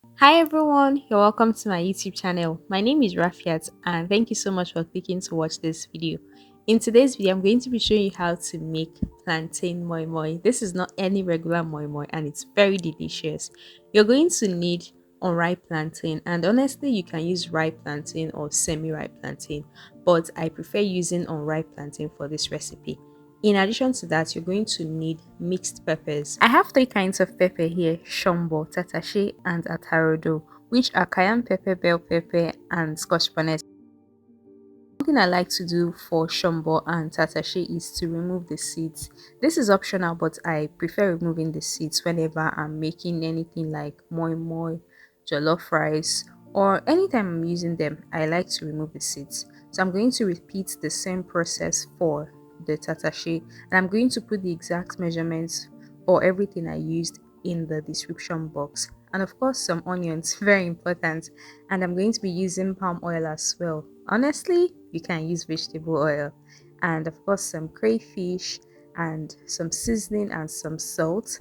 Hi everyone, you're welcome to my YouTube channel. My name is Rafiat and thank you so much for clicking to watch this video. In today's video, I'm going to be showing you how to make plantain moi moi. This is not any regular moi moi and it's very delicious. You're going to need unripe plantain, and honestly you can use ripe plantain or semi-ripe plantain, but I prefer using unripe plantain for this recipe. In addition to that, you're going to need mixed peppers. I have three kinds of pepper here: shombo, tatashi, and atarodo, which are cayenne pepper, bell pepper, and scotch bonnet. One thing I like to do for shombo and tatashi is to remove the seeds. This is optional, but I prefer removing the seeds whenever I'm making anything like moi moi, jollof rice, or anytime I'm using them. I like to remove the seeds. So I'm going to repeat the same process for the tatashi, and I'm going to put the exact measurements for everything I used in the description box. And of course, some onions, very important. And I'm going to be using palm oil as well. Honestly, you can use vegetable oil. And of course, some crayfish and some seasoning and some salt.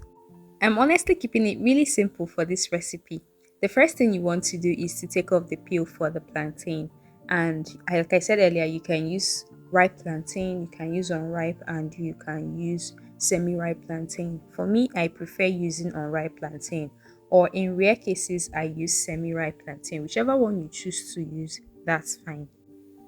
I'm honestly keeping it really simple for this recipe. The first thing you want to do is to take off the peel for the plantain. And like I said earlier, you can use ripe plantain, you can use unripe, and you can use semi-ripe plantain. For me, I prefer using unripe plantain, or in rare cases, I use semi-ripe plantain. Whichever one you choose to use, that's fine.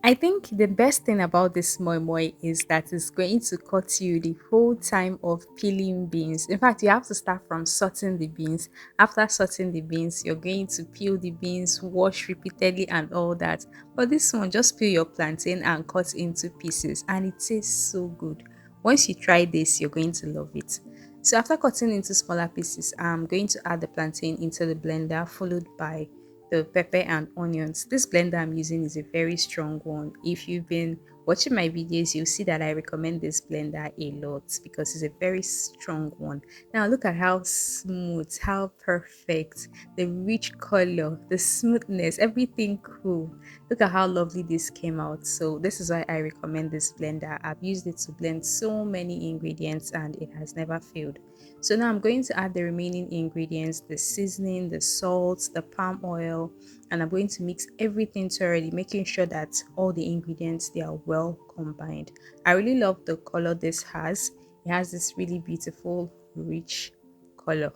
I think the best thing about this moi moi is that it's going to cut you the whole time of peeling beans. In fact, you have to start from sorting the beans. After sorting the beans, you're going to peel the beans, wash repeatedly, and all that. But this one, just peel your plantain and cut into pieces, and it tastes so good. Once you try this, you're going to love it. So after cutting into smaller pieces, I'm going to add the plantain into the blender, followed by the pepper and onions. This blender I'm using is a very strong one. If you've been watching my videos, you'll see that I recommend this blender a lot because it's a very strong one. Now look at how smooth, how perfect, the rich color, the smoothness, everything cool. Look at how lovely this came out. So this is why I recommend this blender. I've used it to blend so many ingredients and it has never failed. So now I'm going to add the remaining ingredients, the seasoning, the salt, the palm oil, and I'm going to mix everything thoroughly, making sure that all the ingredients they are well combined. I really love the color this has. It has this really beautiful, rich color.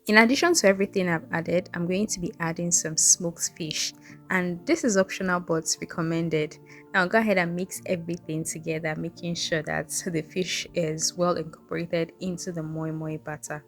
In addition to everything I've added, I'm going to be adding some smoked fish, and this is optional but recommended. Now go ahead and mix everything together, making sure that the fish is well incorporated into the moi moi batter.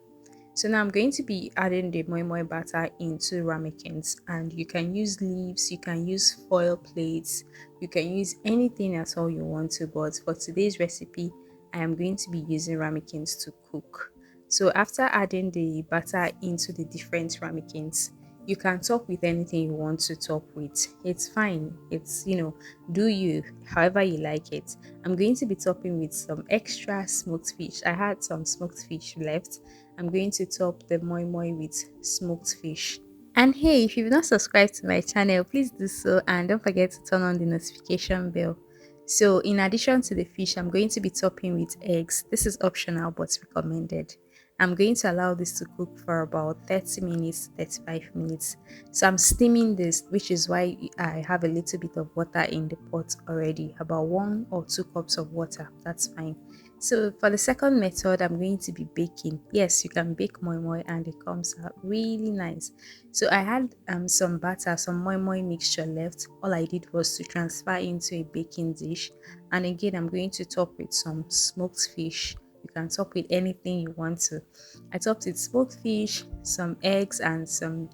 So now I'm going to be adding the moi moi batter into ramekins, and you can use leaves, you can use foil plates, you can use anything at all you want to, but for today's recipe, I am going to be using ramekins to cook. So after adding the batter into the different ramekins, you can top with anything you want to top with. It's fine. It's, do you however you like it. I'm going to be topping with some extra smoked fish. I had some smoked fish left. I'm going to top the moi moi with smoked fish. And hey, if you've not subscribed to my channel, please do so and don't forget to turn on the notification bell. So in addition to the fish, I'm going to be topping with eggs. This is optional but recommended. I'm going to allow this to cook for about 30 minutes, 35 minutes. So I'm steaming this, which is why I have a little bit of water in the pot already, about 1 or 2 cups of water. That's fine. So for the second method, I'm going to be baking. Yes, you can bake moi moi and it comes out really nice. So I had some batter, some moi moi mixture left. All I did was to transfer into a baking dish. And again, I'm going to top with some smoked fish. You can top with anything you want to. I topped with smoked fish, some eggs, and some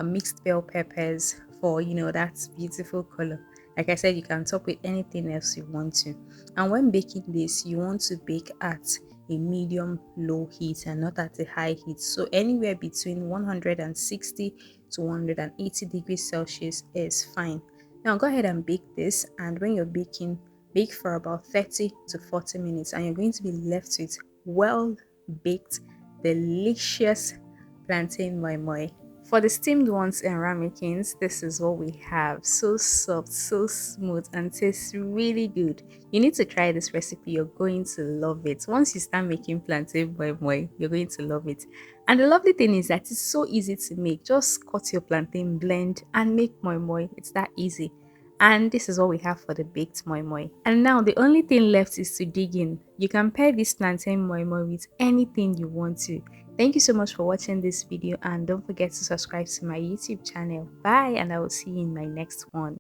mixed bell peppers for that beautiful color. Like I said, you can top with anything else you want to. And when baking this, you want to bake at a medium low heat and not at a high heat. So anywhere between 160 to 180 degrees Celsius is fine. Now go ahead and bake this, and when you're baking, bake for about 30 to 40 minutes, and you're going to be left with well baked, delicious plantain moi moi. For the steamed ones and ramekins, this is what we have. So soft, so smooth, and tastes really good. You need to try this recipe. You're going to love it. Once you start making plantain moi moi, you're going to love it. And the lovely thing is that it's so easy to make. Just cut your plantain, blend, and make moi moi. It's that easy. And this is what we have for the baked moi moi. And now the only thing left is to dig in. You can pair this plantain moi moi with anything you want to. Thank you so much for watching this video, and don't forget to subscribe to my YouTube channel. Bye, and I will see you in my next one.